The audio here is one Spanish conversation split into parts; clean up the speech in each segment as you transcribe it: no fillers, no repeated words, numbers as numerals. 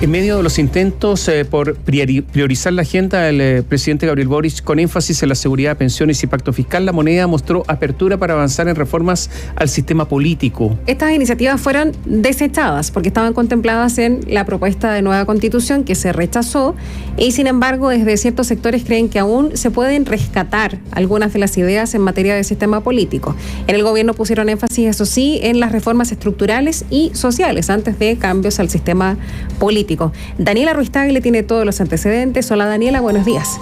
En medio de los intentos por priorizar la agenda del presidente Gabriel Boric con énfasis en la seguridad, pensiones y pacto fiscal, la moneda mostró apertura para avanzar en reformas al sistema político. Estas iniciativas fueron desechadas porque estaban contempladas en la propuesta de nueva constitución que se rechazó y sin embargo desde ciertos sectores creen que aún se pueden rescatar algunas de las ideas en materia de sistema político. En el gobierno pusieron énfasis, eso sí, en las reformas estructurales y sociales antes de cambios al sistema político. Daniela Ruiz Tagle tiene todos los antecedentes. Hola Daniela, buenos días.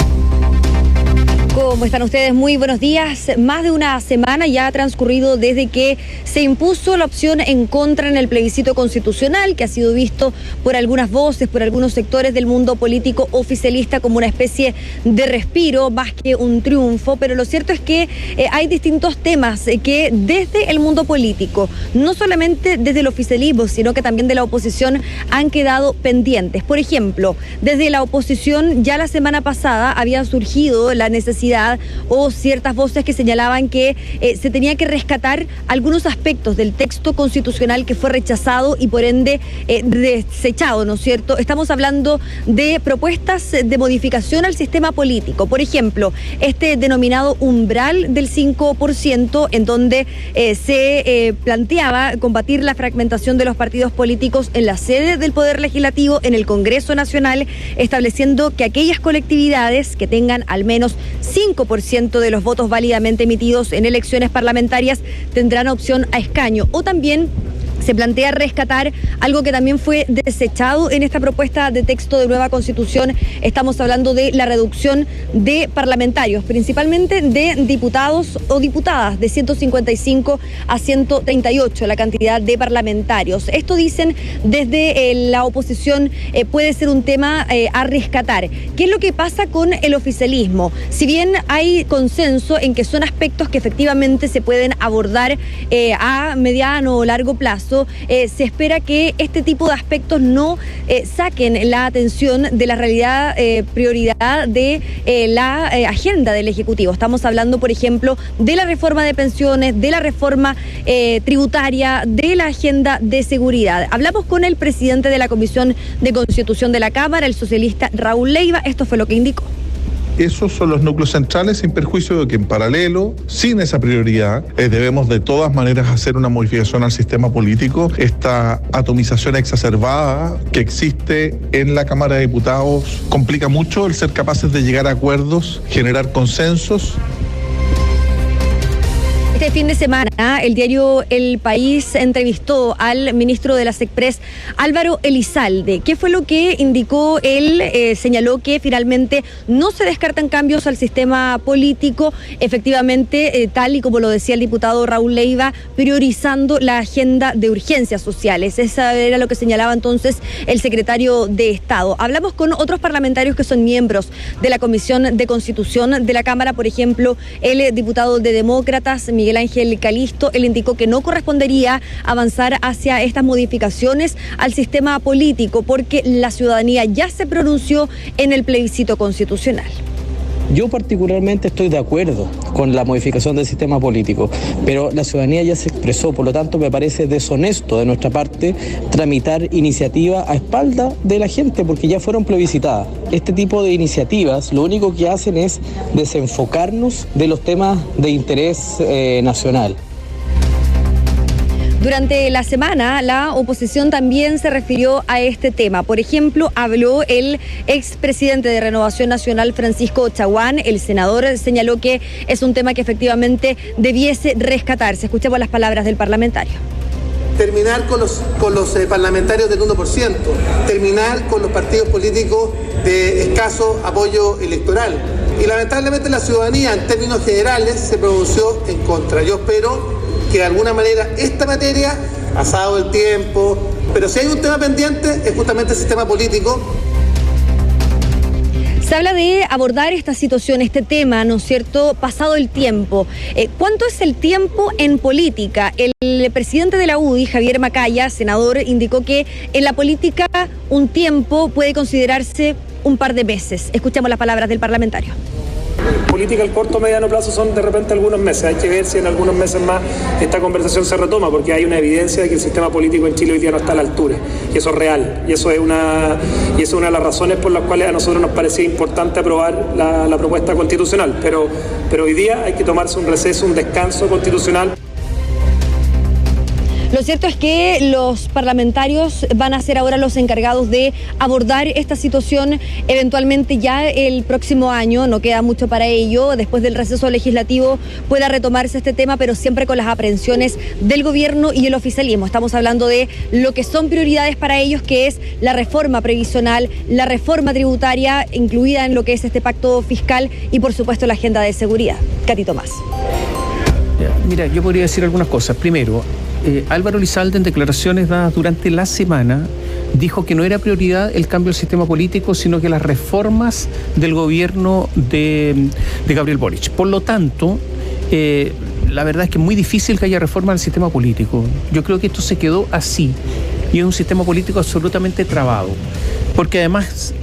¿Cómo están ustedes? Muy buenos días. Más de una semana ya ha transcurrido desde que se impuso la opción en contra en el plebiscito constitucional, que ha sido visto por algunas voces, por algunos sectores del mundo político oficialista como una especie de respiro más que un triunfo, pero lo cierto es que hay distintos temas que desde el mundo político, no solamente desde el oficialismo, sino que también de la oposición han quedado pendientes. Por ejemplo, desde la oposición ya la semana pasada había surgido la necesidad o ciertas voces que señalaban que se tenía que rescatar algunos aspectos del texto constitucional que fue rechazado y por ende desechado, ¿no es cierto? Estamos hablando de propuestas de modificación al sistema político. Por ejemplo, este denominado umbral del 5%, en donde se planteaba combatir la fragmentación de los partidos políticos en la sede del Poder Legislativo, en el Congreso Nacional, estableciendo que aquellas colectividades que tengan al menos 5% de los votos válidamente emitidos en elecciones parlamentarias tendrán opción a escaño. O también se plantea rescatar algo que también fue desechado en esta propuesta de texto de nueva constitución. Estamos hablando de la reducción de parlamentarios, principalmente de diputados o diputadas, de 155 a 138 la cantidad de parlamentarios. Esto dicen desde la oposición puede ser un tema a rescatar. ¿Qué es lo que pasa con el oficialismo? Si bien hay consenso en que son aspectos que efectivamente se pueden abordar a mediano o largo plazo, se espera que este tipo de aspectos no saquen la atención de la realidad prioridad de la agenda del Ejecutivo. Estamos hablando, por ejemplo, de la reforma de pensiones, de la reforma tributaria, de la agenda de seguridad. Hablamos con el presidente de la Comisión de Constitución de la Cámara, el socialista Raúl Leiva. Esto fue lo que indicó. Esos son los núcleos centrales, sin perjuicio de que en paralelo, sin esa prioridad, debemos de todas maneras hacer una modificación al sistema político. Esta atomización exacerbada que existe en la Cámara de Diputados complica mucho el ser capaces de llegar a acuerdos, generar consensos. Este fin de semana, el diario El País entrevistó al ministro de la SECPRES, Álvaro Elizalde. ¿Qué fue lo que indicó él? Señaló que finalmente no se descartan cambios al sistema político, efectivamente, tal y como lo decía el diputado Raúl Leiva, priorizando la agenda de urgencias sociales. Esa era lo que señalaba entonces el secretario de Estado. Hablamos con otros parlamentarios que son miembros de la Comisión de Constitución de la Cámara, por ejemplo, el diputado de Demócratas, Miguel Ángel Calisto. Él indicó que no correspondería avanzar hacia estas modificaciones al sistema político porque la ciudadanía ya se pronunció en el plebiscito constitucional. Yo particularmente estoy de acuerdo con la modificación del sistema político, pero la ciudadanía ya se expresó, por lo tanto me parece deshonesto de nuestra parte tramitar iniciativas a espalda de la gente porque ya fueron plebiscitadas. Este tipo de iniciativas lo único que hacen es desenfocarnos de los temas de interés nacional. Durante la semana, la oposición también se refirió a este tema. Por ejemplo, habló el expresidente de Renovación Nacional, Francisco Chaguán. El senador señaló que es un tema que efectivamente debiese rescatarse. Escuchemos las palabras del parlamentario. Terminar con los parlamentarios del 1%, terminar con los partidos políticos de escaso apoyo electoral. Y lamentablemente la ciudadanía, en términos generales, se pronunció en contra. Yo espero que de alguna manera esta materia, pasado el tiempo, pero si hay un tema pendiente es justamente el sistema político. Se habla de abordar esta situación, este tema, ¿no es cierto?, pasado el tiempo. ¿Cuánto es el tiempo en política? El presidente de la UDI, Javier Macaya, senador, indicó que en la política un tiempo puede considerarse un par de meses. Escuchemos las palabras del parlamentario. Política al corto o mediano plazo son de repente algunos meses. Hay que ver si en algunos meses más esta conversación se retoma, porque hay una evidencia de que el sistema político en Chile hoy día no está a la altura. Y eso es real. Y eso es una de las razones por las cuales a nosotros nos parecía importante aprobar la propuesta constitucional. Pero hoy día hay que tomarse un receso, un descanso constitucional. Lo cierto es que los parlamentarios van a ser ahora los encargados de abordar esta situación eventualmente ya el próximo año. No queda mucho para ello. Después del receso legislativo pueda retomarse este tema, pero siempre con las aprehensiones del gobierno y el oficialismo. Estamos hablando de lo que son prioridades para ellos, que es la reforma previsional, la reforma tributaria, incluida en lo que es este pacto fiscal y, por supuesto, la agenda de seguridad. Katy Tomás. Mira, yo podría decir algunas cosas. Primero, Álvaro Elizalde, en declaraciones dadas durante la semana, dijo que no era prioridad el cambio del sistema político, sino que las reformas del gobierno de Gabriel Boric. Por lo tanto, la verdad es que es muy difícil que haya reforma del sistema político. Yo creo que esto se quedó así y es un sistema político absolutamente trabado. Porque además,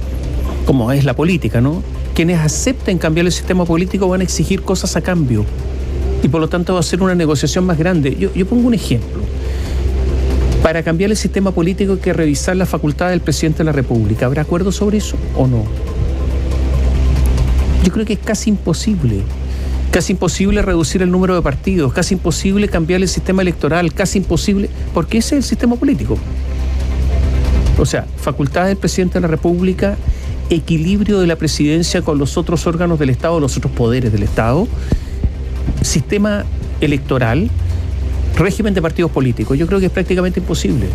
como es la política, ¿no?, quienes acepten cambiar el sistema político van a exigir cosas a cambio. Y por lo tanto va a ser una negociación más grande. Yo pongo un ejemplo. Para cambiar el sistema político hay que revisar la facultad del presidente de la República. ¿Habrá acuerdo sobre eso o no? Yo creo que es casi imposible. Casi imposible reducir el número de partidos, casi imposible cambiar el sistema electoral, casi imposible, porque ese es el sistema político. O sea, facultad del presidente de la República, equilibrio de la presidencia con los otros órganos del Estado, los otros poderes del Estado, sistema electoral, régimen de partidos políticos. Yo creo que es prácticamente imposible.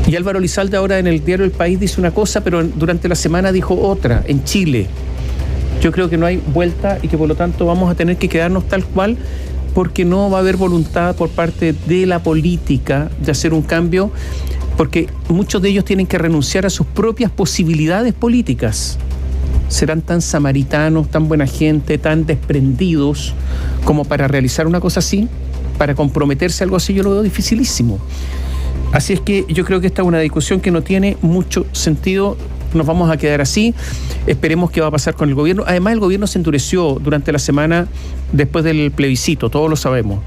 Y Álvaro Elizalde ahora en el diario El País dice una cosa, pero durante la semana dijo otra, en Chile. Yo creo que no hay vuelta y que por lo tanto vamos a tener que quedarnos tal cual, porque no va a haber voluntad por parte de la política de hacer un cambio, porque muchos de ellos tienen que renunciar a sus propias posibilidades políticas. Serán tan samaritanos, tan buena gente, tan desprendidos como para realizar una cosa así, para comprometerse a algo así. Yo lo veo dificilísimo. Así es que yo creo que esta es una discusión que no tiene mucho sentido. Nos vamos a quedar así. Esperemos qué va a pasar con el gobierno. Además, el gobierno se endureció durante la semana después del plebiscito, todos lo sabemos,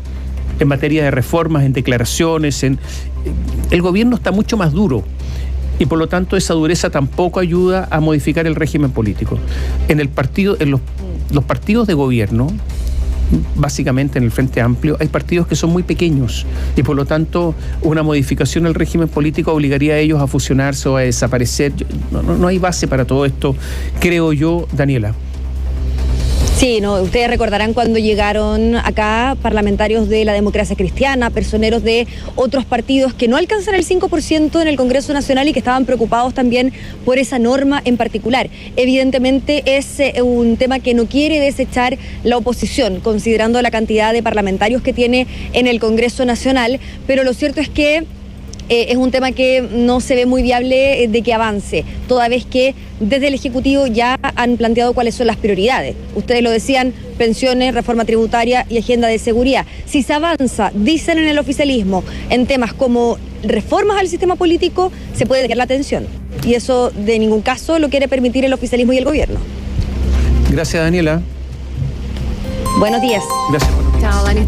en materia de reformas, en declaraciones. El gobierno está mucho más duro. Y por lo tanto esa dureza tampoco ayuda a modificar el régimen político. En los partidos de gobierno, básicamente en el Frente Amplio, hay partidos que son muy pequeños y por lo tanto una modificación del régimen político obligaría a ellos a fusionarse o a desaparecer. No hay base para todo esto, creo yo, Daniela. Sí, no, ustedes recordarán cuando llegaron acá parlamentarios de la Democracia Cristiana, personeros de otros partidos que no alcanzan el 5% en el Congreso Nacional y que estaban preocupados también por esa norma en particular. Evidentemente es un tema que no quiere desechar la oposición, considerando la cantidad de parlamentarios que tiene en el Congreso Nacional, pero lo cierto es que es un tema que no se ve muy viable de que avance, toda vez que desde el Ejecutivo ya han planteado cuáles son las prioridades. Ustedes lo decían, pensiones, reforma tributaria y agenda de seguridad. Si se avanza, dicen en el oficialismo, en temas como reformas al sistema político, se puede desviar la atención. Y eso de ningún caso lo quiere permitir el oficialismo y el gobierno. Gracias, Daniela. Buenos días. Gracias. Chao, Dani.